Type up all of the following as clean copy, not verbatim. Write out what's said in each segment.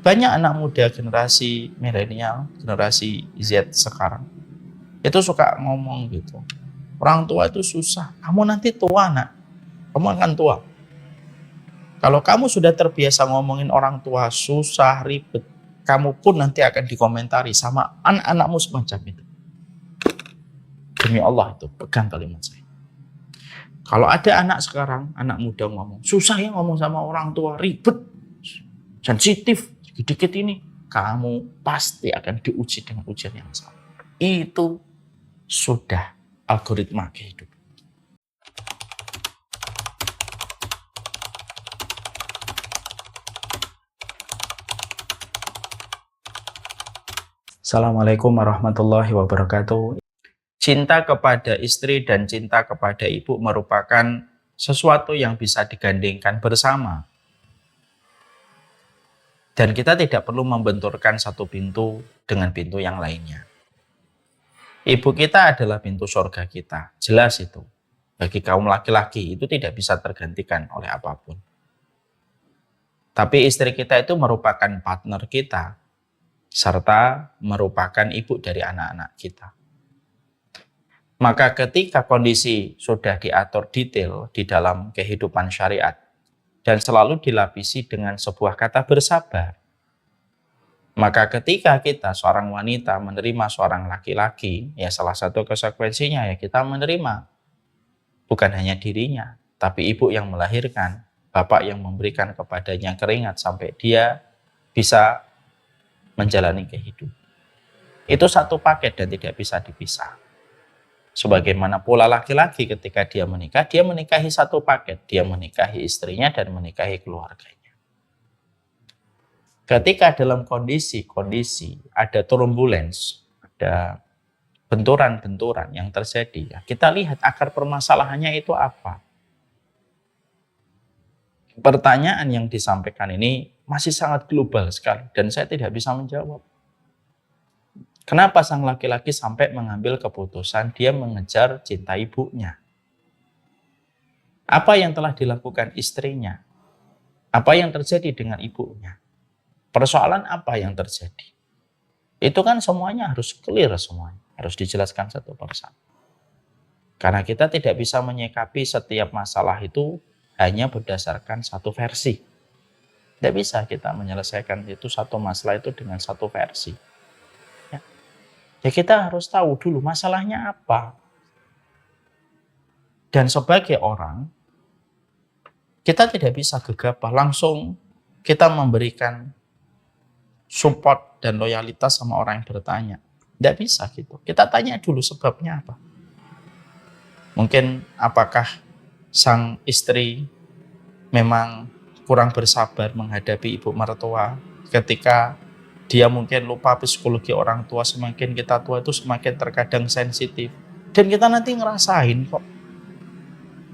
Banyak anak muda generasi milenial, generasi Z sekarang itu suka ngomong gitu. Orang tua itu susah. Kamu nanti tua, nak. Kamu akan tua. Kalau kamu sudah terbiasa ngomongin orang tua susah, ribet, kamu pun nanti akan dikomentari sama anak-anakmu semacam itu. Demi Allah itu, pegang kalimat saya. Kalau ada anak sekarang, anak muda ngomong, susah ya ngomong sama orang tua, ribet, sensitif, dikit-dikit ini. Kamu pasti akan diuji dengan ujian yang sama. Itu sudah algoritma kehidupan. Assalamualaikum warahmatullahi wabarakatuh. Cinta kepada istri dan cinta kepada ibu merupakan sesuatu yang bisa digandengkan bersama. Dan kita tidak perlu membenturkan satu pintu dengan pintu yang lainnya. Ibu kita adalah pintu surga kita, jelas itu. Bagi kaum laki-laki itu tidak bisa tergantikan oleh apapun. Tapi istri kita itu merupakan partner kita, serta merupakan ibu dari anak-anak kita. Maka ketika kondisi sudah diatur detail di dalam kehidupan syariat dan selalu dilapisi dengan sebuah kata bersabar, maka ketika kita seorang wanita menerima seorang laki-laki, ya salah satu konsekuensinya ya kita menerima bukan hanya dirinya, tapi ibu yang melahirkan, bapak yang memberikan kepadanya keringat sampai dia bisa menjalani kehidupan. Itu satu paket dan tidak bisa dipisah. Sebagaimana pula laki-laki ketika dia menikahi satu paket. Dia menikahi istrinya dan menikahi keluarganya. Ketika dalam kondisi ada turbulence, ada benturan-benturan yang terjadi, ya, kita lihat akar permasalahannya itu apa. Pertanyaan yang disampaikan ini masih sangat global sekali dan saya tidak bisa menjawab. Kenapa sang laki-laki sampai mengambil keputusan dia mengejar cinta ibunya? Apa yang telah dilakukan istrinya? Apa yang terjadi dengan ibunya? Persoalan apa yang terjadi? Itu kan semuanya harus clear semuanya. Harus dijelaskan satu persatu. Karena kita tidak bisa menyikapi setiap masalah itu hanya berdasarkan satu versi. Tidak bisa kita menyelesaikan itu satu masalah itu dengan satu versi. Ya kita harus tahu dulu masalahnya apa. Dan sebagai orang, kita tidak bisa gegabah langsung kita memberikan support dan loyalitas sama orang yang bertanya. Tidak bisa gitu. Kita tanya dulu sebabnya apa. Mungkin apakah sang istri memang kurang bersabar menghadapi ibu mertua ketika dia mungkin lupa psikologi orang tua, semakin kita tua itu semakin terkadang sensitif. Dan kita nanti ngerasain kok.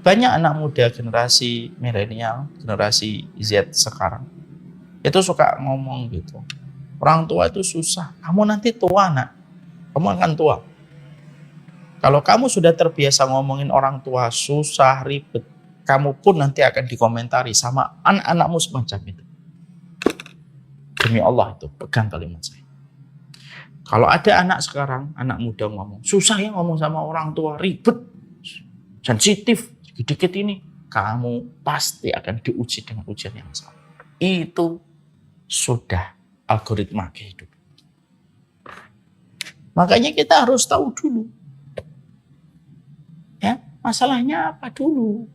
Banyak anak muda generasi milenial, generasi Z sekarang, itu suka ngomong gitu. Orang tua itu susah, kamu nanti tua, nak. Kamu akan tua. Kalau kamu sudah terbiasa ngomongin orang tua susah, ribet, kamu pun nanti akan dikomentari sama anak-anakmu semacam itu. Demi Allah itu, pegang kalimat saya. Kalau ada anak sekarang, anak muda ngomong, susah ya ngomong sama orang tua, ribet, sensitif, dikit-dikit ini. Kamu pasti akan diuji dengan ujian yang sama. Itu sudah algoritma kehidupan. Makanya kita harus tahu dulu. Ya, masalahnya apa dulu.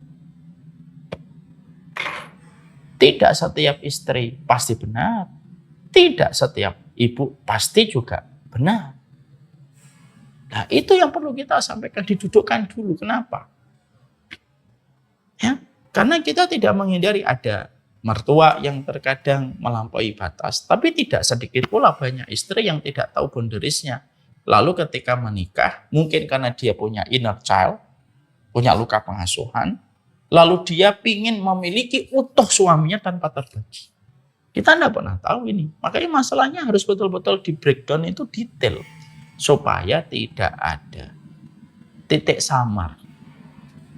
Tidak setiap istri pasti benar. Tidak setiap ibu pasti juga benar. Nah, itu yang perlu kita sampaikan, didudukkan dulu. Kenapa? Ya, karena kita tidak menghindari ada mertua yang terkadang melampaui batas, tapi tidak sedikit pula banyak istri yang tidak tahu boundariesnya. Lalu ketika menikah, mungkin karena dia punya inner child, punya luka pengasuhan, lalu dia ingin memiliki utuh suaminya tanpa terbagi. Kita tidak pernah tahu ini. Makanya masalahnya harus betul-betul di breakdown itu detail. Supaya tidak ada titik samar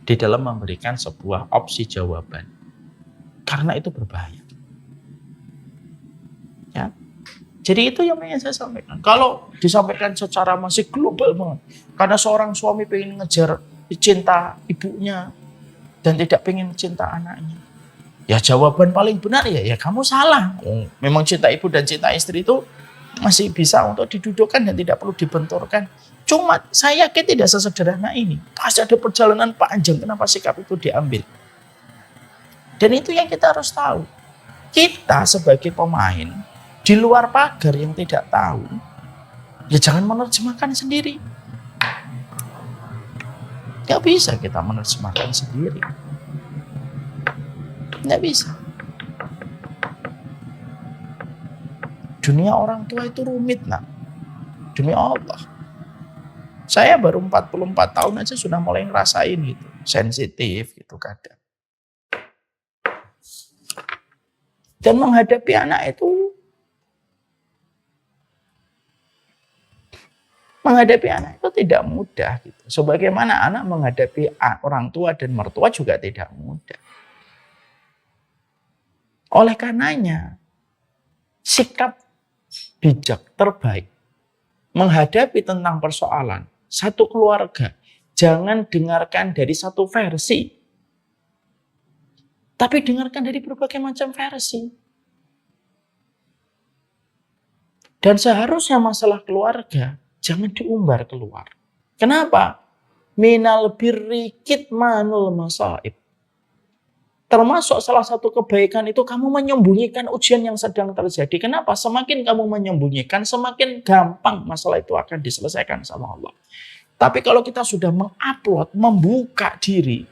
di dalam memberikan sebuah opsi jawaban. Karena itu berbahaya. Ya. Jadi itu yang ingin saya sampaikan. Kalau disampaikan secara masih global banget, karena seorang suami pengen ngejar cinta ibunya dan tidak pengen cinta anaknya, ya jawaban paling benar ya kamu salah. Memang cinta ibu dan cinta istri itu masih bisa untuk didudukkan dan tidak perlu dibenturkan. Cuma saya yakin tidak sesederhana ini. Pasti ada perjalanan panjang kenapa sikap itu diambil. Dan itu yang kita harus tahu. Kita sebagai pemain di luar pagar yang tidak tahu, ya jangan menerjemahkan sendiri. Gak bisa kita menerjemahkan sendiri. Gak bisa. Dunia orang tua itu rumit, nak. Demi Allah. Saya baru 44 tahun aja sudah mulai ngerasain gitu. Sensitif gitu kadang. Dan menghadapi anak itu tidak mudah gitu. Sebagaimana anak menghadapi orang tua dan mertua juga tidak mudah. Oleh karenanya, sikap bijak terbaik menghadapi tentang persoalan satu keluarga, jangan dengarkan dari satu versi, tapi dengarkan dari berbagai macam versi. Dan seharusnya masalah keluarga jangan diumbar keluar. Kenapa? Minal birri kitmanul masaib. Termasuk salah satu kebaikan itu kamu menyembunyikan ujian yang sedang terjadi. Kenapa? Semakin kamu menyembunyikan, semakin gampang masalah itu akan diselesaikan sama Allah. Tapi kalau kita sudah mengupload, membuka diri,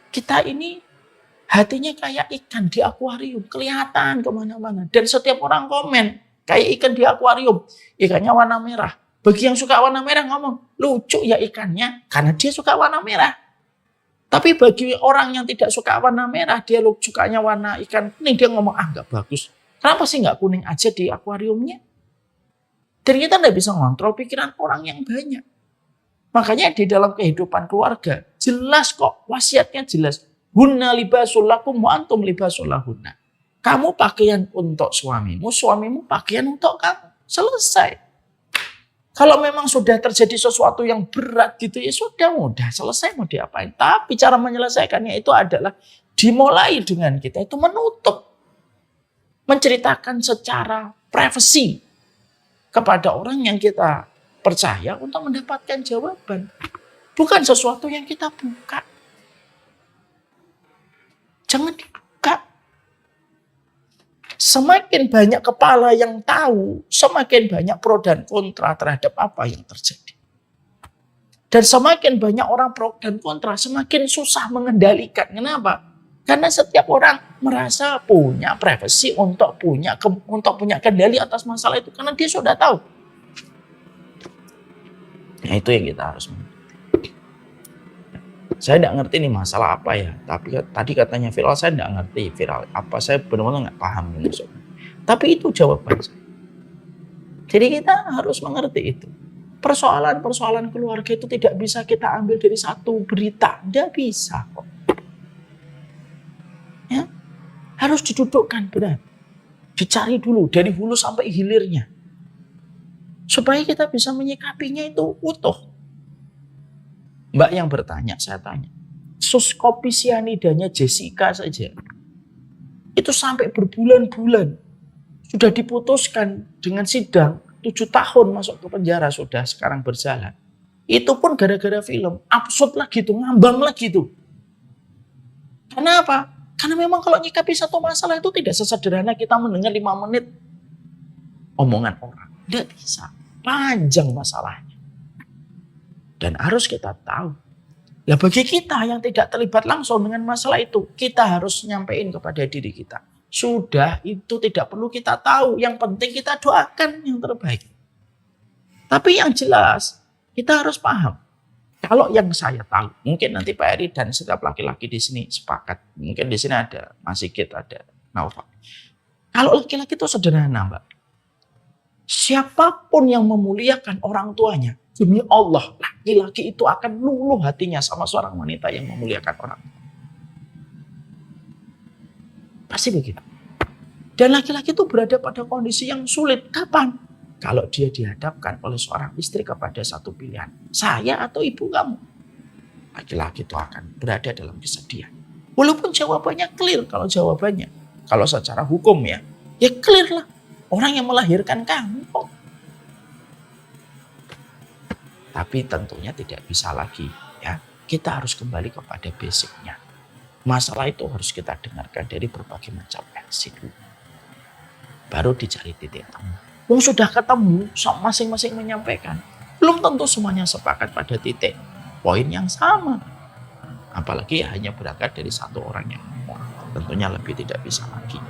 kita ini hatinya kayak ikan di akuarium, kelihatan kemana-mana. Dan setiap orang komen, kayak ikan di akuarium, ikannya warna merah. Bagi yang suka warna merah ngomong, lucu ya ikannya, karena dia suka warna merah. Tapi bagi orang yang tidak suka warna merah, dia sukanya warna ikan kuning, dia ngomong, nggak bagus. Kenapa sih nggak kuning aja di akuariumnya? Dan kita nggak bisa ngontrol pikiran orang yang banyak. Makanya di dalam kehidupan keluarga, jelas kok, wasiatnya jelas. Hunna libasul lakum wa antum libasul lahunna. Kamu pakaian untuk suamimu, suamimu pakaian untuk kamu. Selesai. Kalau memang sudah terjadi sesuatu yang berat gitu, ya sudah mudah selesai mau diapain. Tapi cara menyelesaikannya itu adalah dimulai dengan kita itu menutup. Menceritakan secara privasi kepada orang yang kita percaya untuk mendapatkan jawaban. Bukan sesuatu yang kita buka. Jangan dibuka. Semakin banyak kepala yang tahu, semakin banyak pro dan kontra terhadap apa yang terjadi. Dan semakin banyak orang pro dan kontra, semakin susah mengendalikan. Kenapa? Karena setiap orang merasa punya privasi untuk punya kendali atas masalah itu. Karena dia sudah tahu. Nah itu yang kita harus mengerti. Saya tidak ngerti ini masalah apa ya. Tapi tadi katanya viral, saya tidak ngerti viral apa. Saya benar-benar nggak paham. Tapi itu jawaban saya. Jadi kita harus mengerti itu. Persoalan-persoalan keluarga itu tidak bisa kita ambil dari satu berita. Tidak bisa kok. Ya? Harus didudukkan benar. Dicari dulu dari hulu sampai hilirnya. Supaya kita bisa menyikapinya itu utuh. Mbak yang bertanya, saya tanya. Sus kopi sianidanya Jessica saja. Itu sampai berbulan-bulan. Sudah diputuskan dengan sidang. 7 tahun masuk ke penjara sudah sekarang berjalan. Itu pun gara-gara film. Absurd lagi tuh, ngambang lagi tuh. Kenapa? Karena memang kalau nyikapi satu masalah itu tidak sesederhana kita mendengar 5 menit omongan orang. Tidak bisa. Panjang masalahnya. Dan harus kita tahu. Ya bagi kita yang tidak terlibat langsung dengan masalah itu, kita harus nyampein kepada diri kita. Sudah itu tidak perlu kita tahu. Yang penting kita doakan yang terbaik. Tapi yang jelas, kita harus paham. Kalau yang saya tahu, mungkin nanti Pak Eri dan setiap laki-laki di sini sepakat. Mungkin di sini ada Mas Sigit, ada Naufal. Kalau laki-laki itu sederhana, Mbak. Siapapun yang memuliakan orang tuanya, demi Allah, laki-laki itu akan luluh hatinya sama seorang wanita yang memuliakan orang tua. Pasti begitu. Dan laki-laki itu berada pada kondisi yang sulit. Kapan? Kalau dia dihadapkan oleh seorang istri kepada satu pilihan. Saya atau ibu kamu. Laki-laki itu akan berada dalam kesedihan. Walaupun jawabannya clear kalau jawabannya. Kalau secara hukum ya clear lah. Orang yang melahirkan kamu kok. Tapi tentunya tidak bisa lagi ya. Kita harus kembali kepada basicnya. Masalah itu harus kita dengarkan dari berbagai macam versi dulu. Baru dicari titik temu. Sudah ketemu, masing-masing menyampaikan. Belum tentu semuanya sepakat pada titik poin yang sama. Apalagi hanya berangkat dari satu orang yang ngomong. Tentunya lebih tidak bisa lagi.